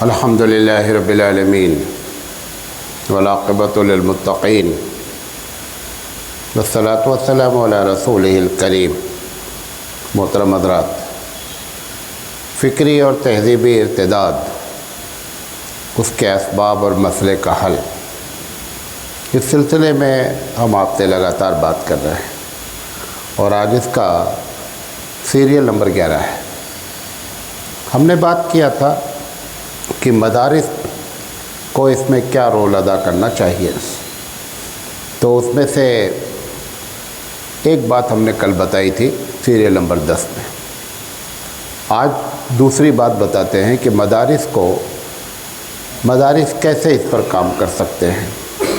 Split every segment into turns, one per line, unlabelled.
الحمدللہ رب العالمین والعاقبۃ للمتقین والصلاۃ والسلام علی رسولہ الکریم۔ محترم حضرات، فکری اور تہذیبی ارتداد، اس کے اسباب اور مسئلے کا حل، اس سلسلے میں ہم آپ سے لگاتار بات کر رہے ہیں اور آج اس کا سیریل نمبر 11 ہے۔ ہم نے بات کیا تھا کہ مدارس کو اس میں کیا رول ادا کرنا چاہیے، تو اس میں سے ایک بات ہم نے کل بتائی تھی سیریل نمبر 10 میں۔ آج دوسری بات بتاتے ہیں کہ مدارس کیسے اس پر کام کر سکتے ہیں۔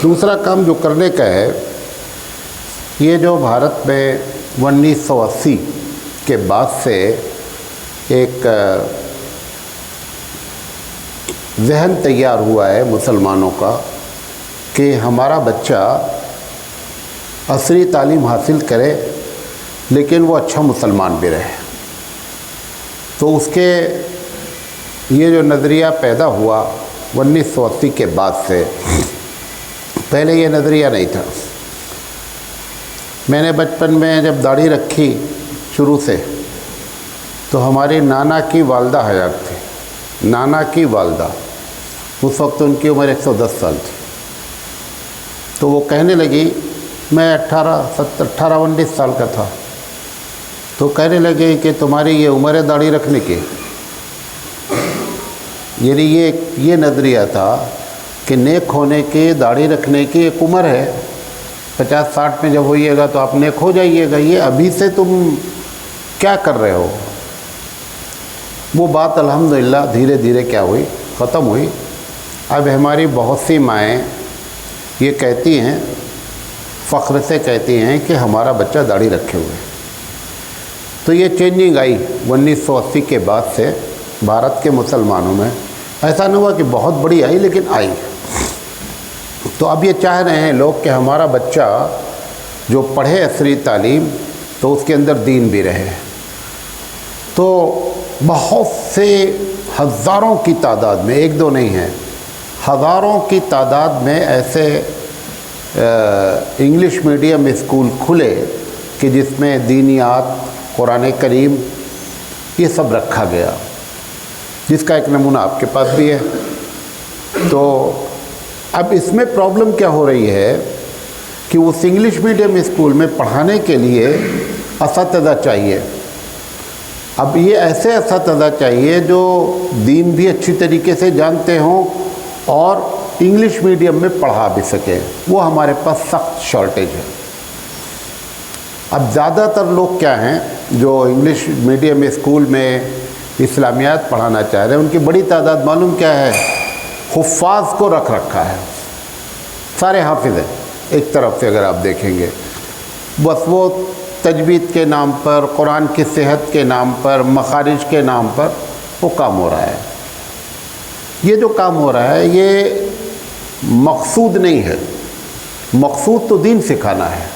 دوسرا کام جو کرنے کا ہے، یہ جو بھارت میں 1980 کے بعد سے ایک ذہن تیار ہوا ہے مسلمانوں کا کہ ہمارا بچہ عصری تعلیم حاصل کرے لیکن وہ اچھا مسلمان بھی رہے، تو اس کے یہ جو نظریہ پیدا ہوا 1980 کے بعد سے، پہلے یہ نظریہ نہیں تھا۔ میں نے بچپن میں جب داڑھی رکھی شروع سے، تو ہماری نانا کی والدہ حیات تھی، نانا کی والدہ، اس وقت ان کی عمر 110 سال تھی، تو وہ کہنے لگی، میں 18-19 سال کا تھا، تو کہنے لگے کہ تمہاری یہ عمر ہے داڑھی رکھنے کی۔ یعنی یہ نظریہ تھا کہ نیک ہونے کی، داڑھی رکھنے کی ایک عمر ہے، 50-60 میں جب ہوئیے گا تو آپ نیک ہو جائیے گا، یہ ابھی سے تم کیا کر رہے ہو۔ وہ بات الحمدللہ دھیرے دھیرے کیا ہوئی، ختم ہوئی۔ اب ہماری بہت سی مائیں یہ کہتی ہیں، فخر سے کہتی ہیں کہ ہمارا بچہ داڑھی رکھے ہوئے۔ تو یہ چینجنگ آئی 1980 کے بعد سے بھارت کے مسلمانوں میں۔ ایسا نہ ہوا کہ بہت بڑی آئی، لیکن آئی۔ تو اب یہ چاہ رہے ہیں لوگ کہ ہمارا بچہ جو پڑھے عصری تعلیم تو اس کے اندر دین بھی رہے۔ تو بہت سے ہزاروں کی تعداد میں، ایک دو نہیں ہیں، ہزاروں کی تعداد میں ایسے انگلش میڈیم اسکول کھلے کہ جس میں دینیات، قرآن کریم، یہ سب رکھا گیا، جس کا ایک نمونہ آپ کے پاس بھی ہے۔ تو اب اس میں پرابلم کیا ہو رہی ہے کہ اس انگلش میڈیم اسکول میں پڑھانے کے لیے اساتذہ چاہیے۔ اب یہ ایسے اساتذہ چاہیے جو دین بھی اچھی طریقے سے جانتے ہوں اور انگلش میڈیم میں پڑھا بھی سکیں۔ وہ ہمارے پاس سخت شارٹیج ہے۔ اب زیادہ تر لوگ کیا ہیں جو انگلش میڈیم اسکول میں اسلامیات پڑھانا چاہ رہے ہیں، ان کی بڑی تعداد معلوم کیا ہے، حفاظ کو رکھا ہے، سارے حافظ ہیں ایک طرف سے اگر آپ دیکھیں گے۔ بس وہ تجوید کے نام پر، قرآن کی صحت کے نام پر، مخارج کے نام پر وہ کام ہو رہا ہے۔ یہ جو کام ہو رہا ہے یہ مقصود نہیں ہے، مقصود تو دین سکھانا ہے۔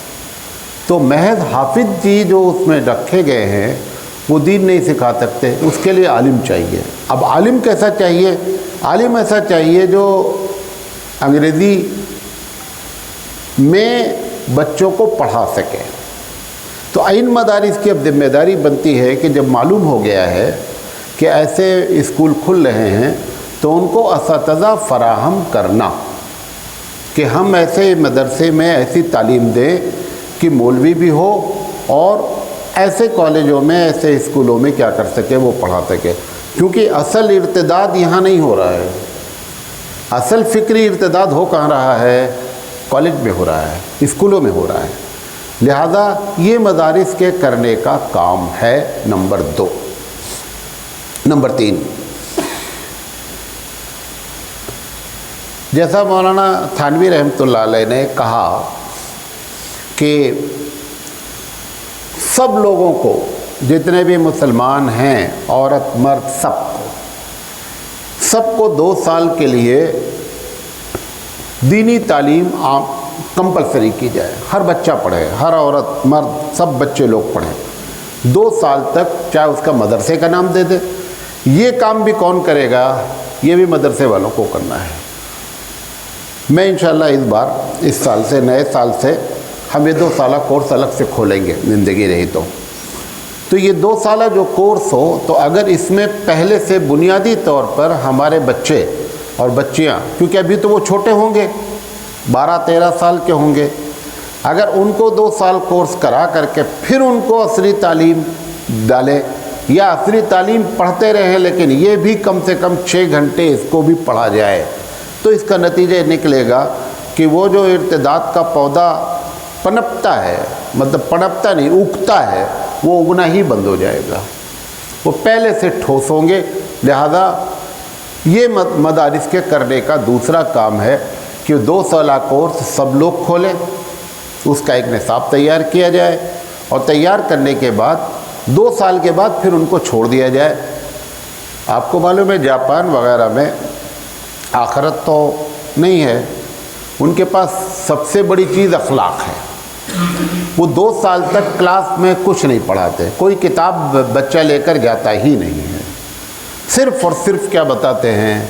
تو محض حافظ جی جو اس میں رکھے گئے ہیں وہ دین نہیں سکھا سکتے، اس کے لیے عالم چاہیے۔ اب عالم کیسا چاہیے؟ عالم ایسا چاہیے جو انگریزی میں بچوں کو پڑھا سکے۔ تو ان مدارس کی اب ذمہ داری بنتی ہے کہ جب معلوم ہو گیا ہے کہ ایسے اسکول کھل رہے ہیں تو ان کو اساتذہ فراہم کرنا، کہ ہم ایسے مدرسے میں ایسی تعلیم دیں کہ مولوی بھی ہو اور ایسے کالجوں میں، ایسے اسکولوں میں کیا کر سکے، وہ پڑھا سکے۔ کیونکہ اصل ارتداد یہاں نہیں ہو رہا ہے، اصل فکری ارتداد ہو کہاں رہا ہے، کالج میں ہو رہا ہے، اسکولوں میں ہو رہا ہے۔ لہذا یہ مدارس کے کرنے کا کام ہے۔ نمبر 2۔ نمبر 3، جیسا مولانا تھانوی رحمۃ اللہ علیہ نے کہا کہ سب لوگوں کو، جتنے بھی مسلمان ہیں، عورت مرد، سب کو 2 سال کے لیے دینی تعلیم کمپلسری کی جائے، ہر بچہ پڑھے، ہر عورت مرد سب بچے لوگ پڑھیں 2 سال تک، چاہے اس کا مدرسے کا نام دے دے۔ یہ کام بھی کون کرے گا؟ یہ بھی مدرسے والوں کو کرنا ہے۔ میں انشاءاللہ اس بار اس سال سے نئے سال سے ہم یہ 2 سالہ کورس الگ سے کھولیں گے، زندگی رہی تو یہ 2 سالہ جو کورس ہو، تو اگر اس میں پہلے سے بنیادی طور پر ہمارے بچے اور بچیاں، کیونکہ ابھی تو وہ چھوٹے ہوں گے، 12-13 سال کے ہوں گے، اگر ان کو 2 سال کورس کرا کر کے پھر ان کو عصری تعلیم ڈالے، یا عصری تعلیم پڑھتے رہیں لیکن یہ بھی کم سے کم 6 گھنٹے اس کو بھی پڑھا جائے، تو اس کا نتیجہ نکلے گا کہ وہ جو ارتداد کا پودا پنپتا ہے، مطلب پنپتا نہیں اگتا ہے، وہ اگنا ہی بند ہو جائے گا، وہ پہلے سے ٹھوس ہوں گے۔ لہذا یہ مدارس کے کرنے کا دوسرا کام ہے کہ 2 سالہ کورس سب لوگ کھولیں، اس کا ایک نصاب تیار کیا جائے، اور تیار کرنے کے بعد 2 سال کے بعد پھر ان کو چھوڑ دیا جائے۔ آپ کو معلوم ہے جاپان وغیرہ میں آخرت تو نہیں ہے، ان کے پاس سب سے بڑی چیز اخلاق ہے۔ وہ 2 سال تک کلاس میں کچھ نہیں پڑھاتے، کوئی کتاب بچہ لے کر جاتا ہی نہیں ہے، صرف اور صرف کیا بتاتے ہیں،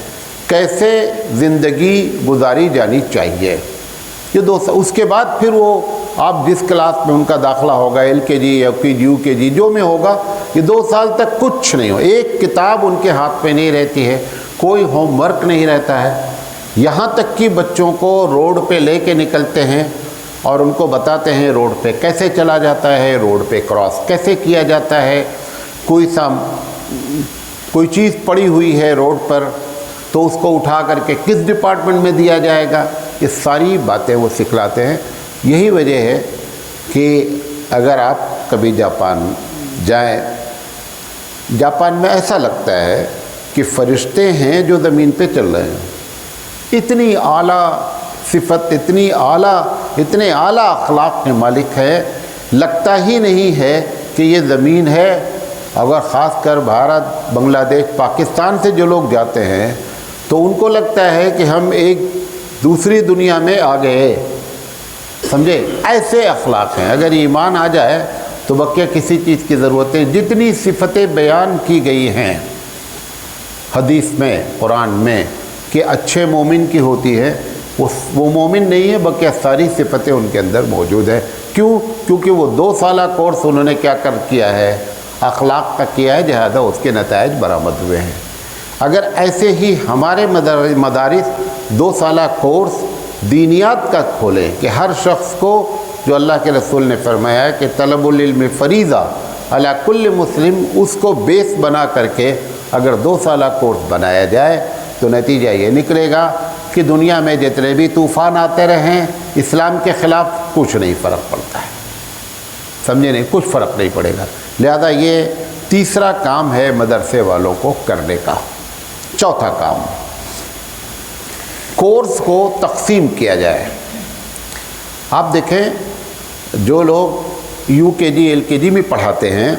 کیسے زندگی گزاری جانی چاہیے۔ یہ 2 سال، اس کے بعد پھر وہ آپ جس کلاس میں ان کا داخلہ ہوگا، LKG یا UKG جو میں ہوگا، یہ 2 سال تک کچھ نہیں ہو، ایک کتاب ان کے ہاتھ پہ نہیں رہتی ہے، کوئی ہوم ورک نہیں رہتا ہے، یہاں تک کہ بچوں کو روڈ پہ لے کے نکلتے ہیں اور ان کو بتاتے ہیں روڈ پہ کیسے چلا جاتا ہے، روڈ پہ کراس کیسے کیا جاتا ہے، کوئی چیز پڑی ہوئی ہے روڈ پر تو اس کو اٹھا کر کے کس ڈپارٹمنٹ میں دیا جائے گا، یہ ساری باتیں وہ سکھلاتے ہیں۔ یہی وجہ ہے کہ اگر آپ کبھی جاپان جائیں، جاپان میں ایسا لگتا ہے کہ فرشتے ہیں جو زمین پہ چل رہے ہیں، اتنی اعلیٰ صفت، اتنے اعلیٰ اخلاق کے مالک ہے، لگتا ہی نہیں ہے کہ یہ زمین ہے۔ اگر خاص کر بھارت، بنگلہ دیش، پاکستان سے جو لوگ جاتے ہیں تو ان کو لگتا ہے کہ ہم ایک دوسری دنیا میں آ گئے، سمجھے؟ ایسے اخلاق ہیں۔ اگر ایمان آ جائے تو بقیہ کسی چیز کی ضرورت ہے۔ جتنی صفتیں بیان کی گئی ہیں حدیث میں، قرآن میں کہ اچھے مومن کی ہوتی ہے، وہ مومن نہیں ہے، بقیہ ساری صفتیں ان کے اندر موجود ہیں۔ کیوں؟ کیونکہ وہ 2 سالہ کورس انہوں نے کیا ہے، اخلاق کا کیا ہے، لہذا اس کے نتائج برآمد ہوئے ہیں۔ اگر ایسے ہی ہمارے مدارس 2 سالہ کورس دینیات کا کھولیں کہ ہر شخص کو، جو اللہ کے رسول نے فرمایا ہے کہ طلب العلم فریضہ علی کل مسلم، اس کو بیس بنا کر کے اگر 2 سالہ کورس بنایا جائے تو نتیجہ یہ نکلے گا کہ دنیا میں جتنے بھی طوفان آتے رہیں، اسلام کے خلاف کچھ نہیں فرق پڑتا ہے، سمجھے نہیں، کچھ فرق نہیں پڑے گا۔ لہذا یہ تیسرا کام ہے مدرسے والوں کو کرنے کا۔ چوتھا کام، کورس کو تقسیم کیا جائے۔ آپ دیکھیں جو لوگ UKG LKG میں پڑھاتے ہیں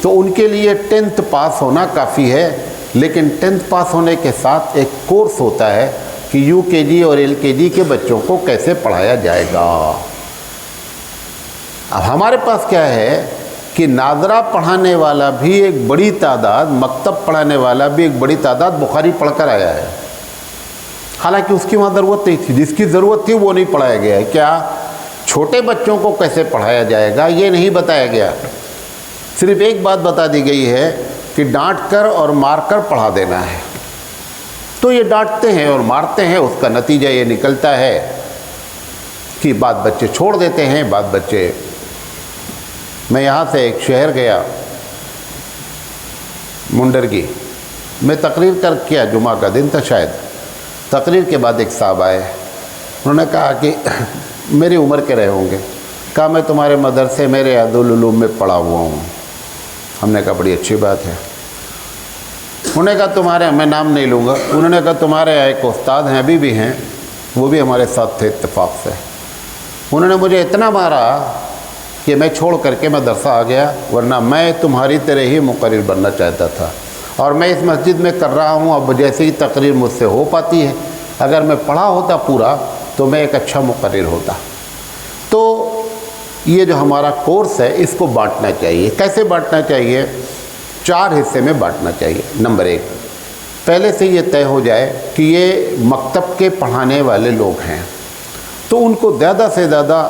تو ان کے لیے 10th پاس ہونا کافی ہے، لیکن 10th پاس ہونے کے ساتھ ایک کورس ہوتا ہے کہ UKG اور LKG کے بچوں کو کیسے پڑھایا جائے گا۔ اب ہمارے پاس کیا ہے کہ ناظرہ پڑھانے والا بھی ایک بڑی تعداد، مکتب پڑھانے والا بھی ایک بڑی تعداد بخاری پڑھ کر آیا ہے، حالانکہ اس کی وہاں ضرورت نہیں تھی، جس کی ضرورت تھی وہ نہیں پڑھایا گیا ہے۔ کیا چھوٹے بچوں کو کیسے پڑھایا جائے گا یہ نہیں بتایا گیا، صرف ایک بات بتا دی گئی ہے کہ ڈانٹ کر اور مار کر پڑھا دینا ہے۔ تو یہ ڈانٹتے ہیں اور مارتے ہیں، اس کا نتیجہ یہ نکلتا ہے کہ بعض بچے چھوڑ دیتے ہیں، بعض بچے۔ میں یہاں سے ایک شہر گیا، منڈرگی میں تقریر کر کیا، جمعہ کا دن تھا شاید۔ تقریر کے بعد ایک صاحب آئے، انہوں نے کہا کہ میری عمر کے رہے ہوں گے، کہا میں تمہارے مدرسے میں ریاض العلوم میں پڑھا ہوا ہوں۔ ہم نے کہا بڑی اچھی بات ہے۔ انہوں نے کہا تمہارے، میں نام نہیں لوں گا، انہوں نے کہا تمہارے ایک استاد ہیں، ابھی بھی ہیں، وہ بھی ہمارے ساتھ تھے اتفاق سے، انہوں نے مجھے اتنا مارا کہ میں چھوڑ کر کے مدرسہ آ گیا، ورنہ میں تمہاری طرح ہی مقرر بننا چاہتا تھا، اور میں اس مسجد میں کر رہا ہوں، اب جیسے ہی تقریر مجھ سے ہو پاتی ہے، اگر میں پڑھا ہوتا پورا تو میں ایک اچھا مقرر ہوتا۔ تو یہ جو ہمارا کورس ہے اس کو بانٹنا چاہیے۔ کیسے بانٹنا چاہیے؟ 4 حصے میں بانٹنا چاہیے۔ نمبر 1، پہلے سے یہ طے ہو جائے کہ یہ مکتب کے پڑھانے والے لوگ ہیں، تو ان کو زیادہ سے زیادہ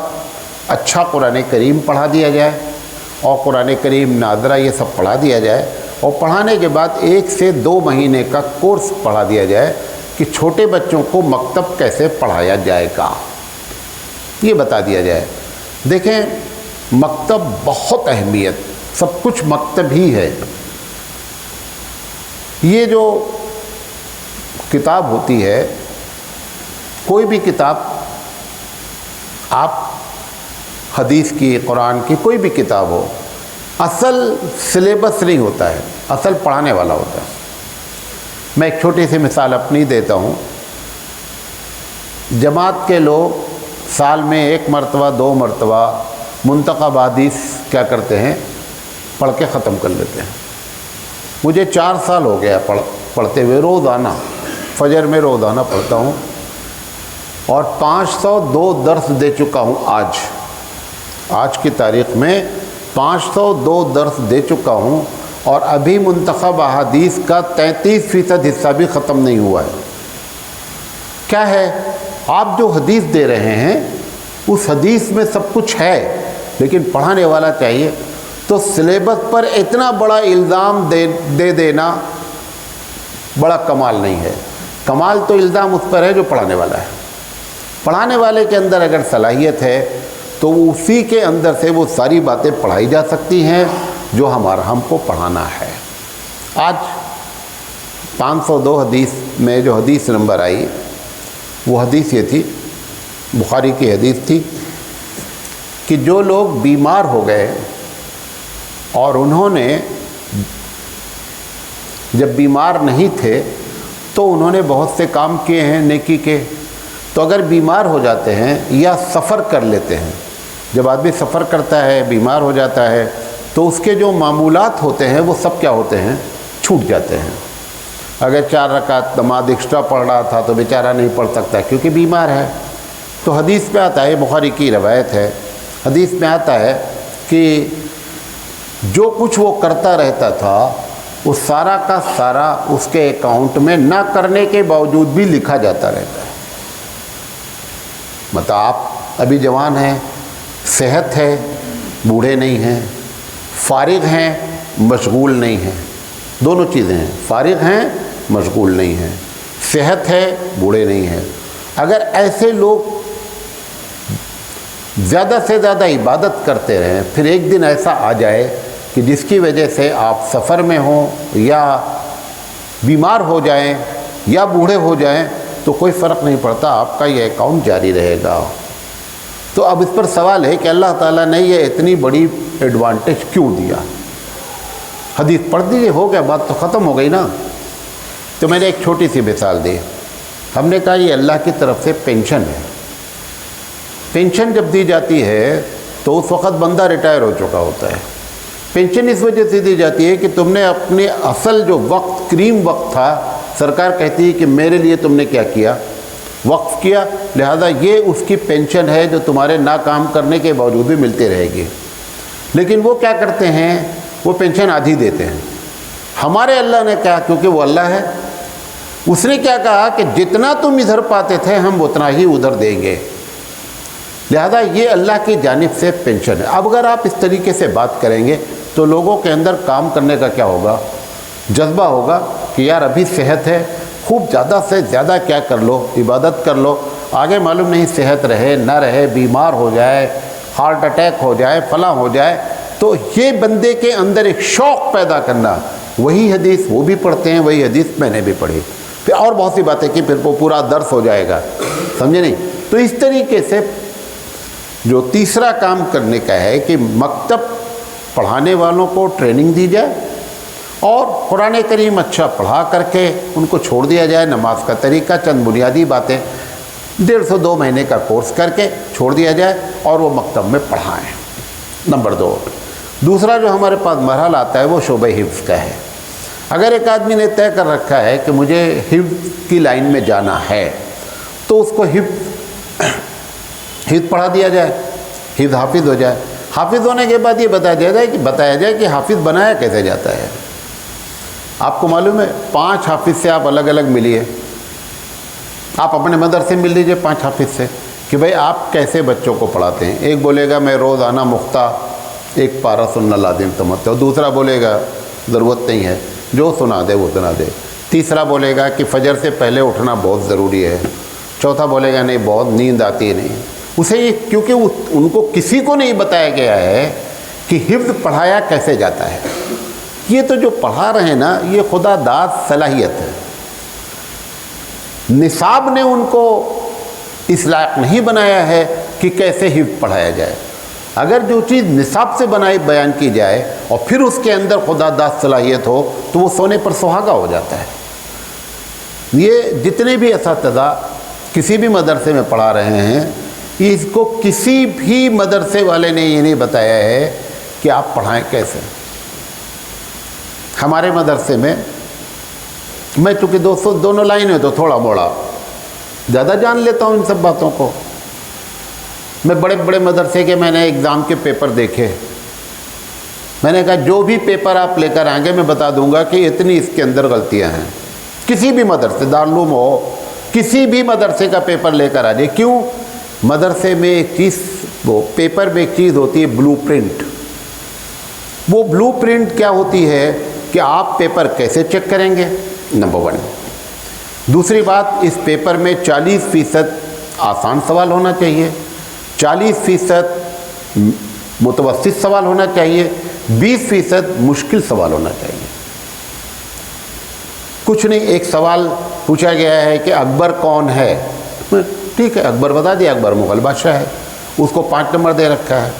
اچھا قرآن کریم پڑھا دیا جائے اور قرآن کریم ناظرہ یہ سب پڑھا دیا جائے، اور پڑھانے کے بعد 1 سے 2 مہینے کا کورس پڑھا دیا جائے کہ چھوٹے بچوں کو مکتب کیسے پڑھایا جائے گا، یہ بتا دیا جائے۔ دیکھیں مکتب بہت اہمیت، سب کچھ مکتب ہی ہے۔ یہ جو کتاب ہوتی ہے، کوئی بھی کتاب، آپ حدیث کی، قرآن کی، کوئی بھی کتاب ہو، اصل سلیبس نہیں ہوتا ہے، اصل پڑھانے والا ہوتا ہے۔ میں ایک چھوٹی سی مثال اپنی دیتا ہوں۔ جماعت کے لوگ سال میں 1 مرتبہ 2 مرتبہ منتخب حدیث کیا کرتے ہیں، پڑھ کے ختم کر لیتے ہیں۔ مجھے 4 سال ہو گیا پڑھتے ہوئے، روزانہ فجر میں روزانہ پڑھتا ہوں، اور 502 درس دے چکا ہوں۔ آج کی تاریخ میں 502 درس دے چکا ہوں، اور ابھی منتخب احادیث کا 33% حصہ بھی ختم نہیں ہوا ہے۔ کیا ہے؟ آپ جو حدیث دے رہے ہیں اس حدیث میں سب کچھ ہے، لیکن پڑھانے والا چاہیے۔ تو سلیبس پر اتنا بڑا الزام دے دینا بڑا کمال نہیں ہے۔ کمال تو الزام اس پر ہے جو پڑھانے والا ہے۔ پڑھانے والے کے اندر اگر صلاحیت ہے تو اسی کے اندر سے وہ ساری باتیں پڑھائی جا سکتی ہیں جو ہم کو پڑھانا ہے۔ آج 502 حدیث میں جو حدیث نمبر آئی، وہ حدیث یہ تھی، بخاری کی حدیث تھی کہ جو لوگ بیمار ہو گئے اور انہوں نے جب بیمار نہیں تھے تو انہوں نے بہت سے کام کیے ہیں نیکی کے، تو اگر بیمار ہو جاتے ہیں یا سفر کر لیتے ہیں، جب آدمی سفر کرتا ہے بیمار ہو جاتا ہے تو اس کے جو معمولات ہوتے ہیں وہ سب کیا ہوتے ہیں، چھوٹ جاتے ہیں۔ اگر 4 رکعت نماز ایکسٹرا پڑھ رہا تھا تو بیچارہ نہیں پڑھ سکتا کیونکہ بیمار ہے۔ تو حدیث میں آتا ہے، بخاری کی روایت ہے، حدیث میں آتا ہے کہ جو کچھ وہ کرتا رہتا تھا وہ سارا کا سارا اس کے اکاؤنٹ میں نہ کرنے کے باوجود بھی لکھا جاتا رہتا ہے۔ مطلب آپ ابھی جوان ہیں، صحت ہے، بوڑھے نہیں ہیں، فارغ ہیں، مشغول نہیں ہیں، دونوں چیزیں ہیں، فارغ ہیں، مشغول نہیں ہیں، صحت ہے، بوڑھے نہیں ہیں۔ اگر ایسے لوگ زیادہ سے زیادہ عبادت کرتے رہیں، پھر ایک دن ایسا آ جائے کہ جس کی وجہ سے آپ سفر میں ہوں یا بیمار ہو جائیں یا بوڑھے ہو جائیں، تو کوئی فرق نہیں پڑتا، آپ کا یہ اکاؤنٹ جاری رہے گا۔ تو اب اس پر سوال ہے کہ اللہ تعالیٰ نے یہ اتنی بڑی ایڈوانٹیج کیوں دیا؟ حدیث پڑھ دیجیے، ہو گیا، بات تو ختم ہو گئی نا۔ تو میں نے ایک چھوٹی سی مثال دی، ہم نے کہا یہ اللہ کی طرف سے پینشن ہے۔ پینشن جب دی جاتی ہے تو اس وقت بندہ ریٹائر ہو چکا ہوتا ہے۔ پینشن اس وجہ سے دی جاتی ہے کہ تم نے اپنے اصل جو وقت، کریم وقت تھا، سرکار کہتی ہے کہ میرے لیے تم نے کیا کیا، وقف کیا، لہذا یہ اس کی پینشن ہے جو تمہارے ناکام کرنے کے باوجود بھی ملتی رہے گی۔ لیکن وہ کیا کرتے ہیں، وہ پینشن آدھی دیتے ہیں۔ ہمارے اللہ نے کہا، کیونکہ وہ اللہ ہے، اس نے کیا کہا کہ جتنا تم ادھر پاتے تھے ہم اتنا ہی ادھر دیں گے، لہذا یہ اللہ کی جانب سے پینشن ہے۔ اب اگر آپ اس طریقے سے بات کریں گے تو لوگوں کے اندر کام کرنے کا کیا ہوگا، جذبہ ہوگا کہ یار ابھی صحت ہے، خوب زیادہ سے زیادہ کیا کر لو، عبادت کر لو، آگے معلوم نہیں صحت رہے نہ رہے، بیمار ہو جائے، ہارٹ اٹیک ہو جائے، فلاں ہو جائے۔ تو یہ بندے کے اندر ایک شوق پیدا کرنا، وہی حدیث وہ بھی پڑھتے ہیں، وہی حدیث میں نے بھی پڑھی، پھر اور بہت سی باتیں کی، پھر وہ پورا درس ہو جائے گا، سمجھے نہیں؟ تو اس طریقے سے جو تیسرا کام کرنے کا ہے کہ مکتب پڑھانے والوں کو ٹریننگ دی جائے اور قرآن کریم اچھا پڑھا کر کے ان کو چھوڑ دیا جائے، نماز کا طریقہ، چند بنیادی باتیں 1.5 2 مہینے کا کورس کر کے چھوڑ دیا جائے اور وہ مکتب میں پڑھائیں۔ نمبر 2، دوسرا جو ہمارے پاس مرحلہ آتا ہے وہ شعبہ حفظ کا ہے۔ اگر ایک آدمی نے طے کر رکھا ہے کہ مجھے حفظ کی لائن میں جانا ہے تو اس کو حفظ پڑھا دیا جائے، حفظ حافظ ہو جائے۔ حافظ ہونے کے بعد یہ بتایا جائے کہ حافظ بنایا کیسے جاتا ہے۔ آپ کو معلوم ہے 5 حافظ سے آپ الگ الگ ملیے، آپ اپنے مدرسے مل لیجئے 5 حافظ سے کہ بھئی آپ کیسے بچوں کو پڑھاتے ہیں۔ ایک بولے گا میں روزانہ مختہ 1 پارہ سننا لازم سمجھتا ہوں، دوسرا بولے گا ضرورت نہیں ہے، جو سنا دے وہ سنا دے، تیسرا بولے گا کہ فجر سے پہلے اٹھنا بہت ضروری ہے، چوتھا بولے گا نہیں بہت نیند آتی ہے نہیں۔ اسے یہ کیونکہ ان کو کسی کو نہیں بتایا گیا ہے کہ حفظ پڑھایا کیسے جاتا ہے۔ یہ تو جو پڑھا رہے ہیں نا یہ خدا داد صلاحیت ہے، نصاب نے ان کو اس لائق نہیں بنایا ہے کہ کیسے حفظ پڑھایا جائے۔ اگر جو چیز نصاب سے بنائی بیان کی جائے اور پھر اس کے اندر خدا داد صلاحیت ہو تو وہ سونے پر سہاگا ہو جاتا ہے۔ یہ جتنے بھی اساتذہ کسی بھی مدرسے میں پڑھا رہے ہیں، اس کو کسی بھی مدرسے والے نے یہ نہیں بتایا ہے کہ آپ پڑھائیں کیسے۔ ہمارے مدرسے میں میں چونکہ دونوں لائن میں تو تھوڑا موڑا زیادہ جان لیتا ہوں ان سب باتوں کو۔ میں بڑے بڑے مدرسے کے میں نے ایگزام کے پیپر دیکھے، میں نے کہا جو بھی پیپر آپ لے کر آئیں گے میں بتا دوں گا کہ اتنی اس کے اندر غلطیاں ہیں۔ کسی بھی مدرسے دارالعلوم ہو، کسی بھی مدرسے کا پیپر لے کر آ جائے۔ کیوں؟ مدرسے میں ایک چیز، وہ پیپر میں ایک چیز ہوتی ہے بلو پرنٹ۔ وہ بلو پرنٹ کیا ہوتی ہے کہ آپ پیپر کیسے چیک کریں گے، نمبر 1۔ دوسری بات، اس پیپر میں 40% آسان سوال ہونا چاہیے، 40% متوسط سوال ہونا چاہیے، 20% مشکل سوال ہونا چاہیے۔ کچھ نہیں، ایک سوال پوچھا گیا ہے کہ اکبر کون ہے، ٹھیک ہے اکبر بتا دیا، اکبر مغل بادشاہ ہے، اس کو 5 نمبر دے رکھا ہے۔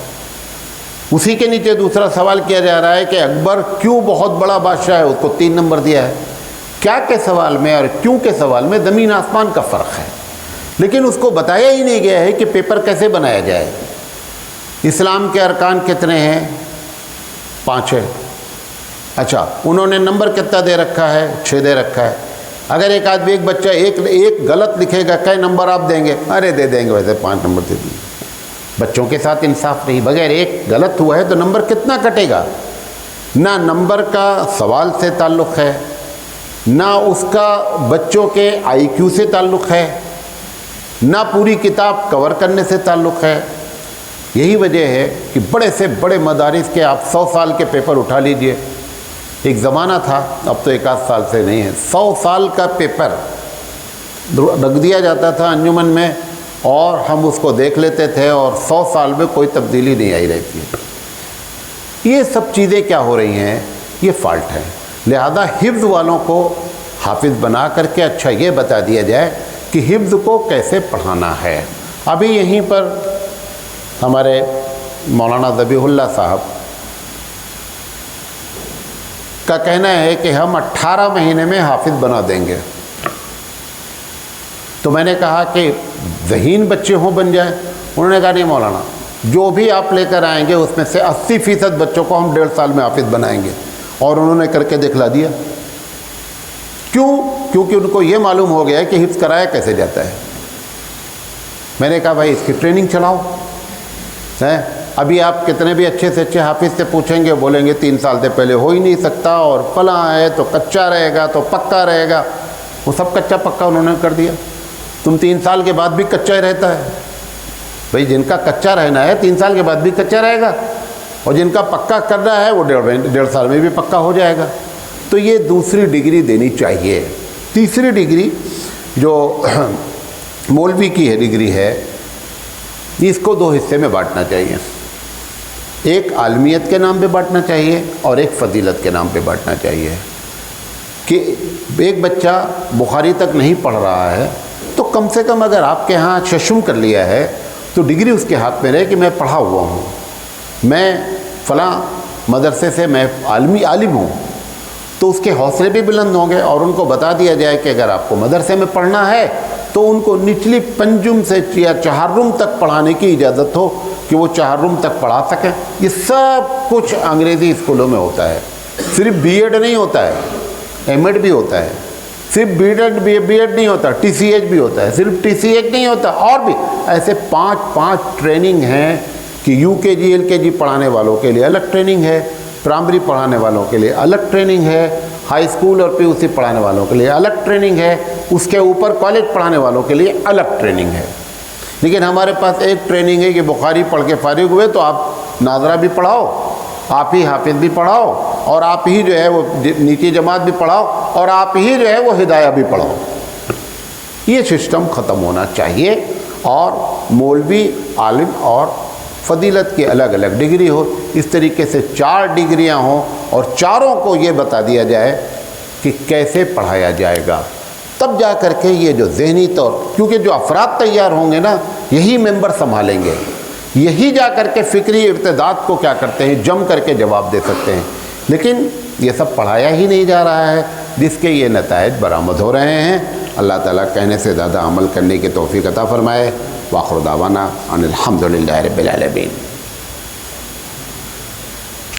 اسی کے نیچے دوسرا سوال کیا جا رہا ہے کہ اکبر کیوں بہت بڑا بادشاہ ہے، اس کو 3 نمبر دیا ہے۔ کیا کے سوال میں اور کیوں کے سوال میں زمین آسمان کا فرق ہے، لیکن اس کو بتایا ہی نہیں گیا ہے کہ پیپر کیسے بنایا جائے۔ اسلام کے ارکان کتنے ہیں؟ 5 ہے۔ اچھا، انہوں نے نمبر کتنا دے رکھا ہے؟ 6 دے رکھا ہے۔ اگر ایک آدمی، ایک بچہ ایک غلط لکھے گا، کئی نمبر آپ دیں گے؟ ارے دے دیں گے، ویسے 5 نمبر دے دیں گے۔ بچوں کے ساتھ انصاف نہیں، بغیر ایک غلط ہوا ہے تو نمبر کتنا کٹے گا؟ نہ نمبر کا سوال سے تعلق ہے، نہ اس کا بچوں کے آئی کیو سے تعلق ہے، نہ پوری کتاب کور کرنے سے تعلق ہے۔ یہی وجہ ہے کہ بڑے سے بڑے مدارس کے آپ 100 سال کے پیپر اٹھا لیجئے، ایک زمانہ تھا، اب تو 1 آدھ سال سے نہیں ہے، 100 سال کا پیپر رکھ دیا جاتا تھا انجمن میں اور ہم اس کو دیکھ لیتے تھے اور 100 سال میں کوئی تبدیلی نہیں آئی رہتی ہے۔ یہ سب چیزیں کیا ہو رہی ہیں؟ یہ فالٹ ہے۔ لہذا حفظ والوں کو حافظ بنا کر کے اچھا یہ بتا دیا جائے کہ حفظ کو کیسے پڑھانا ہے۔ ابھی یہیں پر ہمارے مولانا ذبیح اللہ صاحب کا کہنا ہے کہ ہم 18 مہینے میں حافظ بنا دیں گے۔ تو میں نے کہا کہ ذہین بچے ہوں بن جائیں؟ انہوں نے کہا نہیں مولانا، جو بھی آپ لے کر آئیں گے اس میں سے 80% بچوں کو ہم 1.5 سال میں حافظ بنائیں گے۔ اور انہوں نے کر کے دکھلا دیا۔ کیوں؟ کیونکہ ان کو یہ معلوم ہو گیا کہ حفظ کرایا کیسے جاتا ہے۔ میں نے کہا بھائی اس کی ٹریننگ چلاؤ۔ ابھی آپ کتنے بھی اچھے سے اچھے حافظ سے پوچھیں گے، بولیں گے 3 سال سے پہلے ہو ہی نہیں سکتا، اور فلاں ہے تو کچا رہے گا تو پکا رہے گا۔ وہ سب کچا پکا انہوں نے کر دیا۔ تم 3 سال کے بعد بھی کچا ہی رہتا ہے۔ بھئی جن کا کچا رہنا ہے 3 سال کے بعد بھی کچا رہے گا، اور جن کا پکا کرنا ہے وہ 1.5 سال میں بھی پکا ہو جائے گا۔ تو یہ دوسری ڈگری دینی چاہیے۔ تیسری ڈگری جو مولوی کی ہے ڈگری ہے، اس کو 2 حصے میں بانٹنا چاہیے۔ ایک عالمیت کے نام پہ بانٹنا چاہیے اور ایک فضیلت کے نام پہ بانٹنا چاہیے۔ کہ ایک بچہ بخاری تک نہیں پڑھ رہا ہے تو کم سے کم اگر آپ کے ہاں ششم کر لیا ہے تو ڈگری اس کے ہاتھ میں رہے کہ میں پڑھا ہوا ہوں، میں فلاں مدرسے سے میں عالم ہوں، تو اس کے حوصلے بھی بلند ہوں گے۔ اور ان کو بتا دیا جائے کہ اگر آپ کو مدرسے میں پڑھنا ہے تو ان کو نچلی پنجم سے یا 4 تک پڑھانے کی اجازت ہو کہ وہ 4 تک پڑھا سکیں۔ یہ سب کچھ انگریزی اسکولوں میں ہوتا ہے۔ صرف بی ایڈ نہیں ہوتا ہے، ایم ایڈ بھی ہوتا ہے۔ صرف بی ایڈ نہیں ہوتا، ٹی سی ایچ بھی ہوتا ہے۔ صرف ٹی سی ایچ نہیں ہوتا، اور بھی ایسے 5 ٹریننگ ہیں کہ یو کے جی ایل کے جی پڑھانے والوں کے لیے الگ ٹریننگ ہے، پرائمری پڑھانے والوں کے لیے الگ ٹریننگ ہے، ہائی اسکول اور PUC پڑھانے والوں کے لیے الگ ٹریننگ ہے، اس کے اوپر کالج پڑھانے والوں کے لیے الگ ٹریننگ ہے۔ لیکن ہمارے پاس ایک ٹریننگ ہے کہ بخاری پڑھ کے فارغ ہوئے تو آپ ناظرہ بھی پڑھاؤ، آپ ہی حافظ بھی پڑھاؤ، اور آپ ہی جو ہے وہ نیچی جماعت بھی پڑھاؤ، اور آپ ہی جو ہے وہ ہدایہ بھی پڑھاؤ۔ یہ سسٹم ختم ہونا چاہیے، اور مولوی، عالم اور فضیلت کی الگ الگ ڈگری ہو، اس طریقے سے 4 ڈگریاں ہوں، اور چاروں کو یہ بتا دیا جائے کہ کیسے پڑھایا جائے گا۔ تب جا کر کے یہ جو ذہنی طور، کیونکہ جو افراد تیار ہوں گے نا، یہی ممبر سنبھالیں گے، یہی جا کر کے فکری ارتداد کو کیا کرتے ہیں، جم کر کے جواب دے سکتے ہیں۔ لیکن یہ سب پڑھایا ہی نہیں جا رہا ہے، جس کے یہ نتائج برآمد ہو رہے ہیں۔ اللہ تعالیٰ کہنے سے زیادہ عمل کرنے کی توفیق عطا فرمائے۔ وآخر دعوانا ان الحمد للہ رب العالمین۔